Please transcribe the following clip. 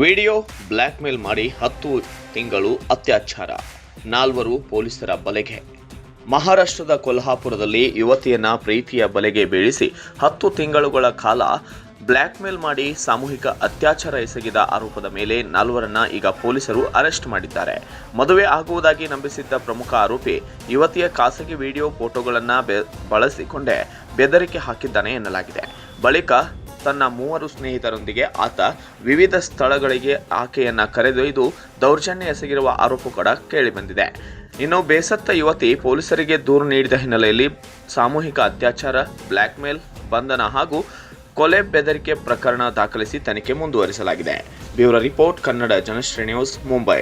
Video black ಮೇಲ್ ಮಾಡಿ 10 ತಿಂಗಳು ಅತ್ಯಾಚಾರ, 4 ಪೊಲೀಸರ ಬಲೆಗೆ. ಮಹಾರಾಷ್ಟ್ರದ ಕೊಲ್ಹಾಪುರದಲ್ಲಿ ಯುವತಿಯನ್ನ ಪ್ರೀತಿಯ ಬಲೆಗೆ ಬೀಳಿಸಿ 10 ತಿಂಗಳುಗಳ ಕಾಲ ಬ್ಲ್ಯಾಕ್ ಮೇಲ್ ಮಾಡಿ ಸಾಮೂಹಿಕ ಅತ್ಯಾಚಾರ ಎಸಗಿದ ಆರೋಪದ ಮೇಲೆ 4ರನ್ನ ಈಗ ಪೊಲೀಸರು ಅರೆಸ್ಟ್ ಮಾಡಿದ್ದಾರೆ. ಮದುವೆ ಆಗುವುದಾಗಿ ನಂಬಿಸಿದ್ದ ಪ್ರಮುಖ ಆರೋಪಿ ಯುವತಿಯ ಖಾಸಗಿ ವಿಡಿಯೋ ಫೋಟೋಗಳನ್ನು ಬಳಸಿಕೊಂಡೇ ಬೆದರಿಕೆ ಹಾಕಿದ್ದಾನೆ ಎನ್ನಲಾಗಿದೆ. ಬಳಿಕ ತನ್ನ 3 ಸ್ನೇಹಿತರೊಂದಿಗೆ ಆತ ವಿವಿಧ ಸ್ಥಳಗಳಿಗೆ ಆಕೆಯನ್ನ ಕರೆದೊಯ್ದು ದೌರ್ಜನ್ಯ ಎಸಗಿರುವ ಆರೋಪ ಕೂಡ ಕೇಳಿಬಂದಿದೆ. ಇನ್ನು ಬೇಸತ್ತ ಯುವತಿ ಪೊಲೀಸರಿಗೆ ದೂರು ನೀಡಿದ ಹಿನ್ನೆಲೆಯಲ್ಲಿ ಸಾಮೂಹಿಕ ಅತ್ಯಾಚಾರ, ಬ್ಲ್ಯಾಕ್ ಮೇಲ್, ಬಂಧನ ಹಾಗೂ ಕೊಲೆ ಬೆದರಿಕೆ ಪ್ರಕರಣ ದಾಖಲಿಸಿ ತನಿಖೆ ಮುಂದುವರಿಸಲಾಗಿದೆ. Bureau report, Kannada Janashri news, Mumbai.